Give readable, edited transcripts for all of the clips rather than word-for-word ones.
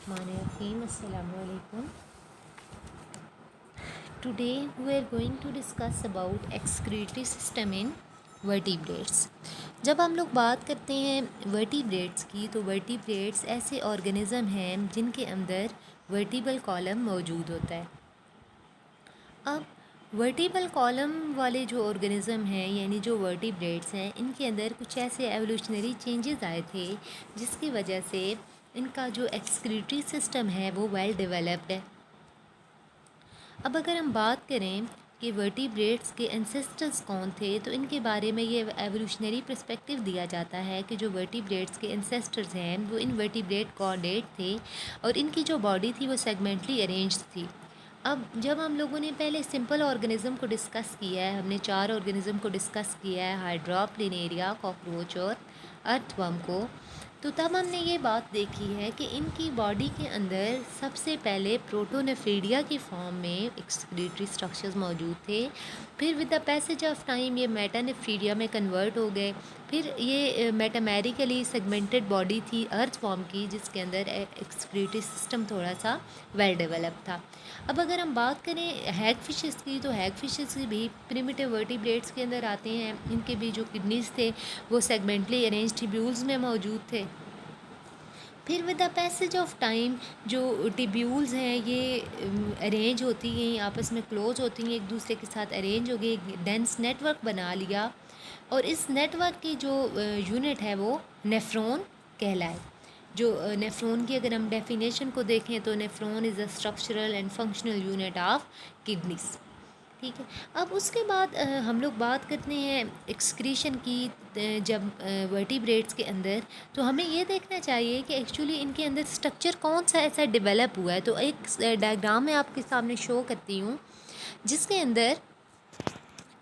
Bismillahirrahmanirrahim. Assalamu alaikum. Today we are going to discuss about excretory system in vertebrates. जब हम लोग बात करते हैं वर्टिब्रेट्स की तो वर्टिब्रेट्स ऐसे ऑर्गेनिज्म हैं जिनके अंदर वर्टिबल कॉलम मौजूद होता है। अब वर्टिबल कॉलम वाले जो ऑर्गेनिज्म हैं यानी जो वर्टिब्रेट्स हैं इनके अंदर कुछ ऐसे एवोल्यूशनरी चेंजेस आए थे जिसकी वजह से इनका जो एक्सक्रीटरी सिस्टम है वो वेल डेवलप्ड है। अब अगर हम बात करें कि वर्टिब्रेट्स के एंसेस्टर्स कौन थे तो इनके बारे में ये एवोल्यूशनरी पर्सपेक्टिव दिया जाता है कि जो वर्टिब्रेट्स के एंसेस्टर्स हैं वो इनवर्टिब्रेट कॉर्डेट थे और इनकी जो बॉडी थी वो सेगमेंटली अरेंज्ड थी। अब जब हम लोगों ने पहले सिंपल ऑर्गेनिज्म को डिस्कस किया है, हमने 4 ऑर्गेनिज्म को डिस्कस किया है, हाइड्रा, प्लिनेरिया, कॉकरोच और अर्थवर्म को, तो तब हमने ये बात देखी है कि इनकी बॉडी के अंदर सबसे पहले प्रोटोनेफेडिया की फॉर्म में एक्सक्रीटरी स्ट्रक्चर्स मौजूद थे। फिर with the passage of time ये मेटानेफ्रीडिया में कन्वर्ट हो गए। फिर ये मेटामेरिकली सेगमेंटेड बॉडी थी अर्थ फॉर्म की जिसके अंदर एक्सक्रीटरी सिस्टम थोड़ा सा वेल डेवलप था। अब अगर हम बात करें हैग फिशेस की तो हैग फिशेस भी प्रिमिटिव वर्टिब्रेट्स के अंदर आते हैं। इनके भी जो किडनीज थे वो सेगमेंटली अरेंज टिब्यूल्स में मौजूद थे। फिर with the passage of time जो टिब्यूल्स हैं ये अरेंज होती हैं, आपस में क्लोज होती हैं, एक दूसरे के साथ अरेंज हो गई, एक डेंस नेटवर्क बना लिया और इस नेटवर्क की जो यूनिट है वो नेफ्रॉन कहलाए। जो नेफ्रॉन की अगर हम डेफिनेशन को देखें तो nephron is a structural and functional unit of kidneys. ठीक है। अब उसके बाद हम लोग बात करते हैं एक्सक्रीशन की। जब वर्टिब्रेट्स के अंदर तो हमें ये देखना चाहिए कि एक्चुअली इनके अंदर स्ट्रक्चर कौन सा ऐसा डेवलप हुआ है। तो एक डायग्राम मैं आपके सामने शो करती हूँ जिसके अंदर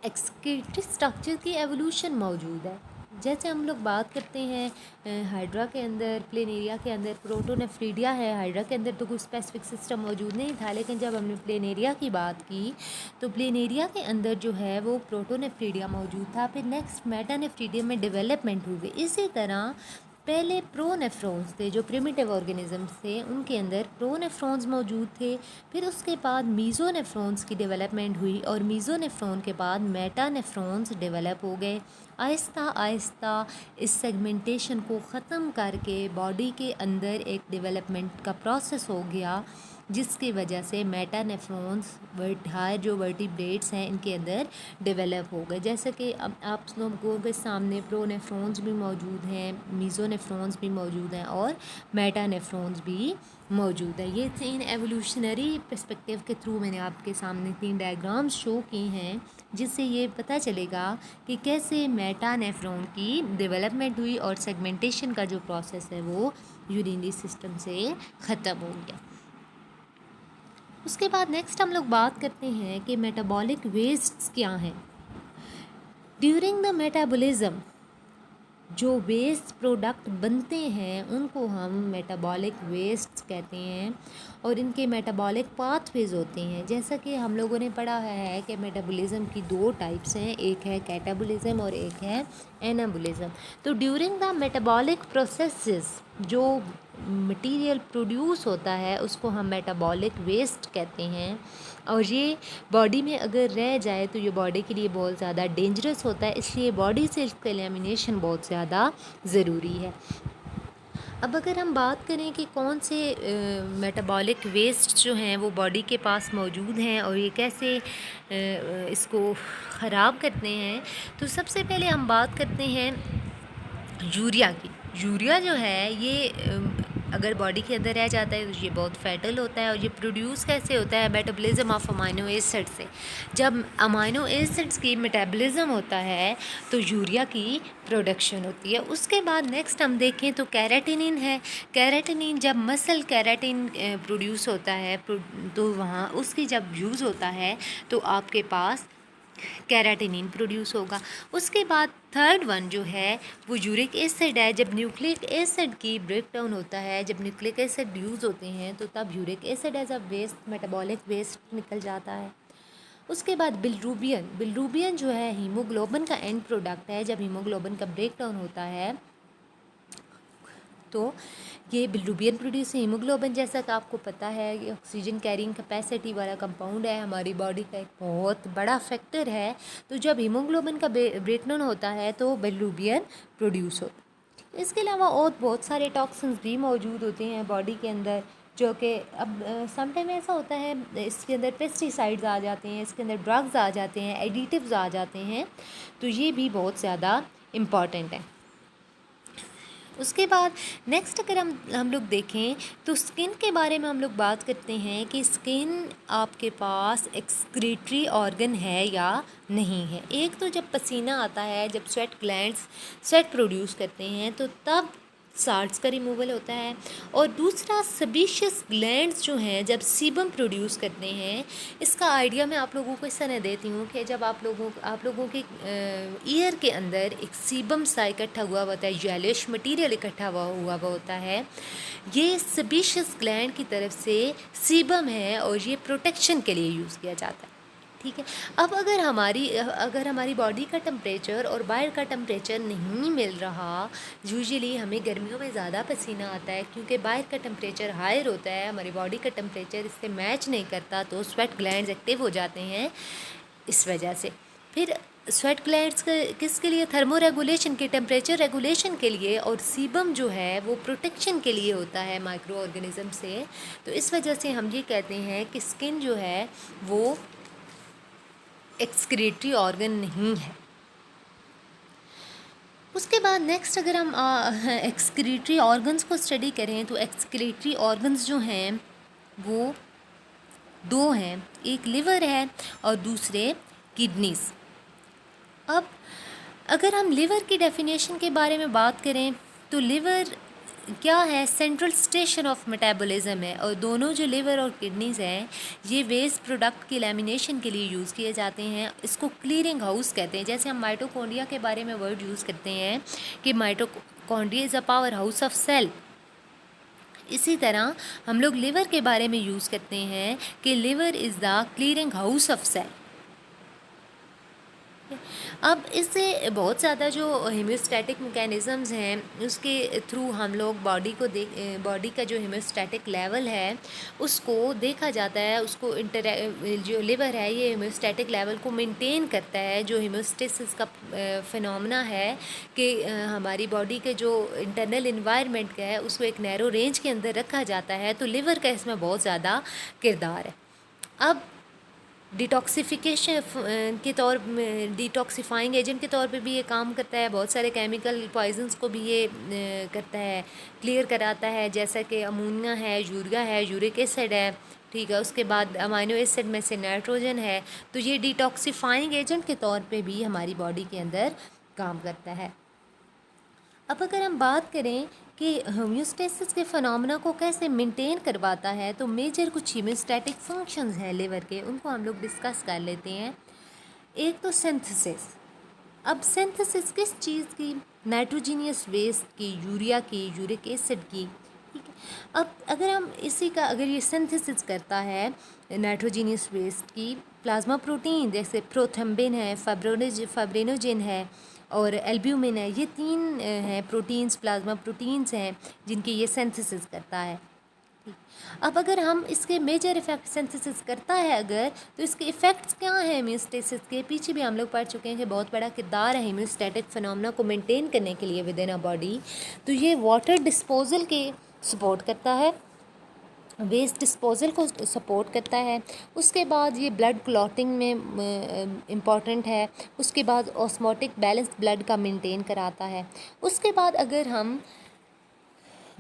एक्सक्रीटरी स्ट्रक्चर की एवोल्यूशन मौजूद है। जैसे हम लोग बात करते हैं हाइड्रा के अंदर, प्लेनेरिया के अंदर प्रोटोनेफ्रीडिया है। हाइड्रा के अंदर तो कोई स्पेसिफिक सिस्टम मौजूद नहीं था, लेकिन जब हमने प्लेनेरिया की बात की तो प्लेनेरिया के अंदर जो है वो प्रोटोनेफ्रीडिया मौजूद था। फिर नेक्स्ट मेटानेफ्रीडिया में डेवलपमेंट हुई। इसी तरह पहले प्रोनेफ्रॉन्स थे जो प्रिमिटिव ऑर्गेनिजम्स थे उनके अंदर प्रोनेफ्रॉन्स मौजूद थे। फिर उसके बाद मीज़ोनेफ्रॉन्स की डेवलपमेंट हुई और मीज़ोनेफ्रॉन के बाद मेटानेफ्रॉन्स डेवलप हो गए। आहिस्ता आहिस्ता इस सेगमेंटेशन को ख़त्म करके बॉडी के अंदर एक डेवलपमेंट का प्रोसेस हो गया जिसकी वजह से मेटानेफ्रॉन्स जो वर्टिब्रेट्स हैं इनके अंदर डेवलप हो गए। जैसे कि अब आप लोगों के सामने प्रोनेफ्रॉन्स भी मौजूद हैं, मीज़ोनेफ्रॉन्स भी मौजूद हैं और मेटानेफ्रॉन्स भी मौजूद है। ये 3 एवोल्यूशनरी पर्सपेक्टिव के थ्रू मैंने आपके सामने 3 डायग्राम्स शो की हैं जिससे ये पता चलेगा कि कैसे मेटानेफ्रॉन की डेवलपमेंट हुई और सेगमेंटेशन का जो प्रोसेस है वो यूरिनरी सिस्टम से ख़त्म हो गया। उसके बाद नेक्स्ट हम लोग बात करते हैं कि मेटाबॉलिक वेस्ट्स क्या हैं। ड्यूरिंग द मेटाबॉलिज्म जो वेस्ट प्रोडक्ट बनते हैं उनको हम मेटाबॉलिक वेस्ट्स कहते हैं और इनके मेटाबॉलिक पाथवेज होते हैं। जैसा कि हम लोगों ने पढ़ा है कि मेटाबॉलिज्म की 2 टाइप्स हैं, एक है कैटाबॉलिज्म और एक है एनाबॉलिज्म। तो ड्यूरिंग द मेटाबॉलिक प्रोसेसेस जो मटेरियल प्रोड्यूस होता है उसको हम मेटाबॉलिक वेस्ट कहते हैं और ये बॉडी में अगर रह जाए तो ये बॉडी के लिए बहुत ज़्यादा डेंजरस होता है, इसलिए बॉडी से इसका एलिमिनेशन बहुत ज़्यादा ज़रूरी है। अब अगर हम बात करें कि कौन से मेटाबॉलिक वेस्ट जो हैं वो बॉडी के पास मौजूद हैं और ये कैसे इसको ख़राब करते हैं, तो सबसे पहले हम बात करते हैं यूरिया की। यूरिया जो है ये अगर बॉडी के अंदर रह जाता है तो ये बहुत फैटल होता है और ये प्रोड्यूस कैसे होता है मेटाबॉलिज्म ऑफ अमाइनो एसिड से। जब अमाइनो एसिड्स की मेटाबॉलिज्म होता है तो यूरिया की प्रोडक्शन होती है। उसके बाद नेक्स्ट हम देखें तो कैराटिनिन है। कैराटिनिन जब मसल कैराटिन प्रोड्यूस होता है तो वहाँ उसकी जब यूज़ होता है तो आपके पास कैराटिनिन प्रोड्यूस होगा। उसके बाद थर्ड वन जो है वो यूरिक एसिड है। जब न्यूक्लिक एसिड की ब्रेक डाउन होता है, जब न्यूक्लिक एसिड यूज़ होते हैं तो तब uric acid as a waste metabolic waste निकल जाता है। उसके बाद बिलरूबियन जो है हीमोग्लोबिन का एंड प्रोडक्ट है। जब हीमोग्लोबिन का ब्रेक डाउन होता है तो ये बिलिरुबिन प्रोड्यूस हीमोग्लोबिन, जैसा कि आपको पता है, ये ऑक्सीजन कैरिंग कैपेसिटी वाला कंपाउंड है, हमारी बॉडी का एक बहुत बड़ा फैक्टर है। तो जब हीमोग्लोबिन का ब्रेकडाउन होता है तो बिलिरुबिन प्रोड्यूस होता है। इसके अलावा और बहुत सारे टॉक्सिन्स भी मौजूद होते हैं बॉडी के अंदर, जो कि अब समटाइम ऐसा होता है इसके अंदर पेस्टिसाइड्स आ जाते हैं, इसके अंदर ड्रग्स आ जाते हैं, एडिटिव्स आ जाते हैं, तो ये भी बहुत ज़्यादा इम्पॉर्टेंट है। उसके बाद नेक्स्ट अगर हम लोग देखें तो स्किन के बारे में हम लोग बात करते हैं कि स्किन आपके पास एक्सक्रीटरी ऑर्गन है या नहीं है। एक तो जब पसीना आता है, जब स्वेट ग्लैंड्स स्वेट प्रोड्यूस करते हैं तो तब साल्ट्स का रिमूवल होता है, और दूसरा सेबेशियस ग्लैंड्स जो हैं जब सीबम प्रोड्यूस करते हैं। इसका आइडिया मैं आप लोगों को इस तरह देती हूँ कि जब आप लोगों के ईयर के अंदर एक सीबम सा इकट्ठा हुआ होता है, येलिश मटीरियल इकट्ठा हुआ होता है, ये सेबेशियस ग्लैंड की तरफ से सीबम है और ये प्रोटेक्शन के लिए यूज़ किया जाता है। ठीक है। अब अगर हमारी बॉडी का टेम्परेचर और बाहर का टेम्परेचर नहीं मिल रहा, यूजुअली हमें गर्मियों में ज़्यादा पसीना आता है क्योंकि बाहर का टेम्परेचर हायर होता है, हमारी बॉडी का टेम्परेचर इससे मैच नहीं करता, तो स्वेट ग्लैंड्स एक्टिव हो जाते हैं इस वजह से। फिर स्वेट ग्लैंड्स किसके लिए? थर्मो रेगुलेशन के, टेम्परेचर रेगुलेशन के लिए, और सीबम जो है वो प्रोटेक्शन के लिए होता है माइक्रो ऑर्गेनिज्म से। तो इस वजह से हम ये कहते हैं कि स्किन जो है वो एक्सक्रीटरी ऑर्गन नहीं है। उसके बाद नेक्स्ट अगर हम एक्सक्रीटरी ऑर्गन्स को स्टडी करें तो एक्सक्रीटरी ऑर्गन्स जो हैं वो दो हैं, एक लिवर है और दूसरे किडनीज। अब अगर हम लिवर की डेफिनेशन के बारे में बात करें तो लिवर क्या है? सेंट्रल स्टेशन ऑफ मेटाबॉलिज्म है, और दोनों जो लिवर और किडनीज हैं ये वेस्ट प्रोडक्ट की लैमिनेशन के लिए यूज़ किए जाते हैं। इसको क्लीयरिंग हाउस कहते हैं। जैसे हम माइटोकॉन्ड्रिया के बारे में वर्ड यूज़ करते हैं कि mitochondria is a power house of cell, इसी तरह हम लोग लिवर के बारे में यूज़ करते हैं कि liver is the clearing house of cell. अब इससे बहुत ज़्यादा जो हेमियोस्टैटिक मैकेनिज़म्स हैं उसके थ्रू हम लोग बॉडी का जो हेमियोस्टैटिक लेवल है उसको देखा जाता है। उसको जो लिवर है ये हेमियोस्टैटिक लेवल को मेंटेन करता है। जो हेमियोस्टेसिस का फिनोमेना है कि हमारी बॉडी के जो इंटरनल इन्वायरमेंट का है उसको एक नैरो रेंज के अंदर रखा जाता है, तो लिवर का इसमें बहुत ज़्यादा किरदार है। अब डिटॉक्सिफिकेशन के तौर में, डिटॉक्सिफाइंग एजेंट के तौर पे भी ये काम करता है। बहुत सारे केमिकल पॉइजन्स को भी ये करता है, क्लियर कराता है, जैसा कि अमोनिया है, यूरिया है, यूरिक एसिड है, ठीक है। उसके बाद अमाइनो एसिड में से नाइट्रोजन है, तो ये डिटॉक्सिफाइंग एजेंट के तौर पे भी हमारी बॉडी के अंदर काम करता है। अब अगर हम बात करें कि होम्योस्टेसिस के फिनोमेना को कैसे मेंटेन करवाता है, तो मेजर कुछ हीमोस्टैटिक फंक्शंस हैं लिवर के, उनको हम लोग डिस्कस कर लेते हैं। एक तो सिंथेसिस। अब सिंथेसिस किस चीज़ की? नाइट्रोजीनियस वेस्ट की, यूरिया की, यूरिक एसिड की, ठीक है। अब अगर ये सिंथेसिस करता है नाइट्रोजीनियस वेस्ट की, प्लाज्मा प्रोटीन जैसे प्रोथ्रम्बिन है, फाइब्रिनोजेन है और एल्ब्यूमिन है, ये तीन हैं प्रोटीन्स, प्लाज्मा प्रोटीन्स हैं जिनकी ये सिंथेसिस करता है। अब अगर हम इसके मेजर इफेक्ट सिंथेसिस करता है अगर, तो इसके इफ़ेक्ट्स क्या हैं हेमियोस्टेसिस के? पीछे भी हम लोग पढ़ चुके हैं कि बहुत बड़ा किरदार है हेमियोस्टैटिक फिनोमेना को मेंटेन करने के लिए विद इन अ बॉडी। तो ये वाटर डिस्पोजल के सपोर्ट करता है, वेस्ट डिस्पोजल को सपोर्ट करता है। उसके बाद ये ब्लड क्लॉटिंग में इम्पॉर्टेंट है। उसके बाद ऑस्मोटिक बैलेंस ब्लड का मेंटेन कराता है। उसके बाद अगर हम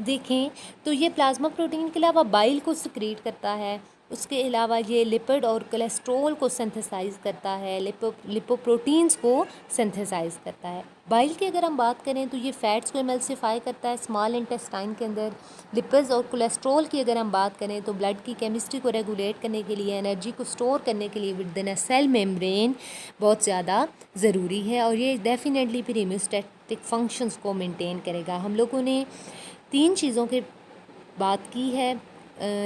देखें तो ये प्लाज्मा प्रोटीन के अलावा बाइल को सिक्रीट करता है। उसके अलावा ये लिपिड और कोलेस्ट्रॉल को सिंथेसाइज करता है, लिपोप्रोटीन्स को सिंथेसाइज करता है। बाइल की अगर हम बात करें तो ये फैट्स को एमल्सिफाई करता है स्मॉल इंटेस्टाइन के अंदर। लिपिड्स और कोलेस्ट्रॉल की अगर हम बात करें तो ब्लड की केमिस्ट्री को रेगुलेट करने के लिए, एनर्जी को स्टोर करने के लिए within a cell membrane बहुत ज़्यादा ज़रूरी है, और ये डेफिनेटली फिर हेमियोस्टैटिक फंक्शंस को मेंटेन करेगा। हम लोगों ने 3 चीज़ों की बात की है,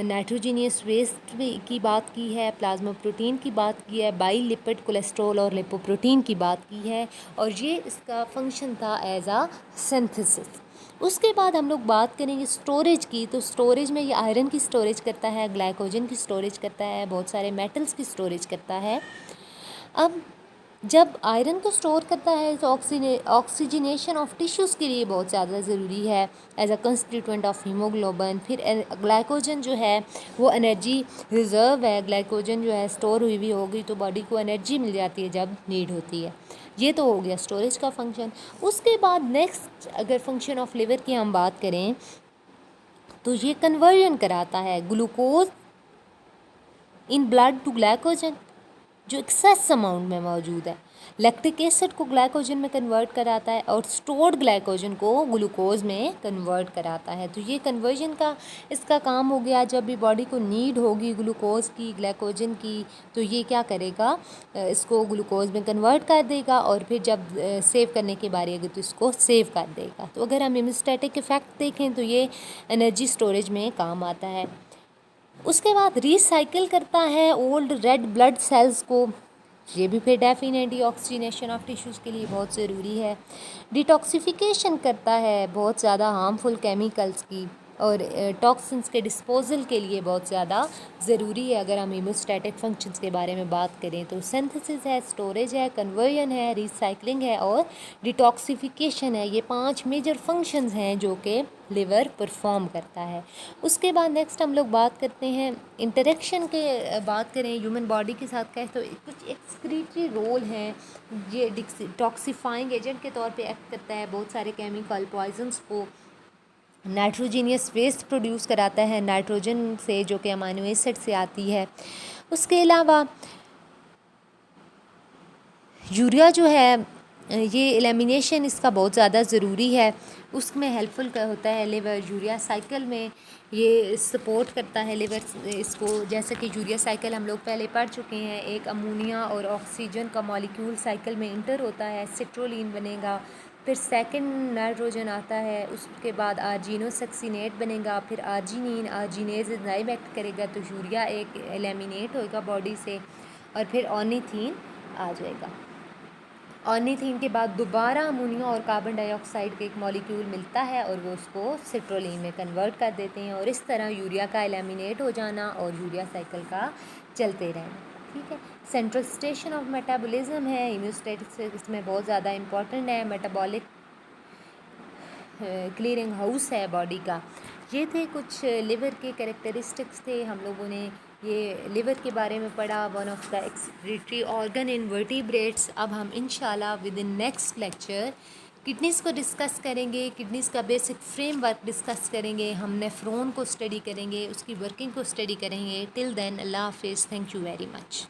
नाइट्रोजीनियस वेस्ट की बात की है, प्लाज्मा प्रोटीन की बात की है, बाइल, लिपिड, कोलेस्ट्रॉल और लिपोप्रोटीन की बात की है, और ये इसका फंक्शन था एज आ सिंथेसिस। उसके बाद हम लोग बात करेंगे स्टोरेज की। तो स्टोरेज में ये आयरन की स्टोरेज करता है, ग्लाइकोजन की स्टोरेज करता है, बहुत सारे मेटल्स की स्टोरेज करता है। अब जब आयरन को स्टोर करता है तो ऑक्सीजनेशन ऑफ टिश्यूज़ के लिए बहुत ज़्यादा ज़रूरी है as a constituent of haemoglobin. फिर ग्लाइकोजन जो है वो एनर्जी रिज़र्व है, ग्लाइकोजन जो है स्टोर हुई भी होगी तो बॉडी को एनर्जी मिल जाती है जब नीड होती है। ये तो हो गया स्टोरेज का फंक्शन। उसके बाद नेक्स्ट अगर फंक्शन ऑफ लिवर की हम बात करें तो ये कन्वर्जन कराता है glucose in blood to glycogen जो एक्सेस अमाउंट में मौजूद है। लैक्टिक एसिड को ग्लाइकोजन में कन्वर्ट कराता है और स्टोर्ड ग्लाइकोजन को ग्लूकोज में कन्वर्ट कराता है। तो ये कन्वर्जन का इसका काम हो गया। जब भी बॉडी को नीड होगी ग्लूकोज की, ग्लाइकोजन की, तो ये क्या करेगा, इसको ग्लूकोज में कन्वर्ट कर देगा और फिर जब सेव करने की बारी आएगी तो इसको सेव कर देगा। तो अगर हम हेमोस्टैटिक इफेक्ट देखें तो ये एनर्जी स्टोरेज में काम आता है। उसके बाद रिसाइकिल करता है ओल्ड रेड ब्लड सेल्स को, ये भी फिर डेफिनेटली ऑक्सीजनेशन ऑफ टिश्यूज़ के लिए बहुत ज़रूरी है। डिटॉक्सिफिकेशन करता है बहुत ज़्यादा हार्मफुल केमिकल्स की और टॉक्सिन्स के डिस्पोजल के लिए बहुत ज़्यादा ज़रूरी है। अगर हम हीमोस्टैटिक फंक्शंस के बारे में बात करें तो सिंथेसिस है, स्टोरेज है, कन्वर्जन है, रिसाइकलिंग है और डिटॉक्सिफिकेशन है। ये 5 मेजर फंक्शंस हैं जो कि लिवर परफॉर्म करता है। उसके बाद नेक्स्ट हम लोग बात करते हैं इंटरेक्शन के, बात करें ह्यूमन बॉडी के साथ कहें तो कुछ एक्सक्रीटरी रोल हैं। ये टॉक्सिफाइंग एजेंट के तौर पे एक्ट करता है, बहुत सारे केमिकल पॉइजन्स को नाइट्रोजीनियस वेस्ट प्रोड्यूस कराता है नाइट्रोजन से जो कि अमाइनो एसिड से आती है। उसके अलावा यूरिया जो है ये एलिमिनेशन इसका बहुत ज़्यादा ज़रूरी है, उसमें हेल्पफुल होता है लिवर। यूरिया साइकिल में ये सपोर्ट करता है लिवर इसको, जैसे कि यूरिया साइकिल हम लोग पहले पढ़ चुके हैं। एक अमोनिया और ऑक्सीजन का मॉलिक्यूल साइकिल में इंटर होता है, सिट्रोलिन बनेगा, फिर सेकंड नाइट्रोजन आता है, उसके बाद आर्जिनोसक्सिनेट बनेगा, फिर आर्जिनिन आर्जिनेज एंजाइम एक्ट करेगा तो यूरिया एक एलिमिनेट होएगा बॉडी से और फिर ऑर्निथीन आ जाएगा। ऑर्निथीन के बाद दोबारा अमोनिया और कार्बन डाइऑक्साइड का एक मॉलिक्यूल मिलता है और वो उसको सिट्रोलिन में कन्वर्ट कर देते हैं और इस तरह यूरिया का एलिमिनेट हो जाना और यूरिया साइकिल का चलते रहना। ठीक है, सेंट्रल स्टेशन ऑफ मेटाबॉलिज्म है, हीमोस्टैटिक्स में बहुत ज़्यादा इंपॉर्टेंट है, मेटाबॉलिक क्लीयरिंग हाउस है बॉडी का। ये थे कुछ लिवर के कैरेक्टरिस्टिक्स थे, हम लोगों ने ये लिवर के बारे में पढ़ा, one of the excretory organ in vertebrates. अब हम इंशाल्लाह with in next lecture kidneys को डिस्कस करेंगे, किडनीज़ का बेसिक फ्रेमवर्क डिस्कस करेंगे, हम नेफ्रॉन को स्टडी करेंगे, उसकी वर्किंग को स्टडी करेंगे। टिल देन अल्लाह हाफिज़, थैंक यू वेरी मच।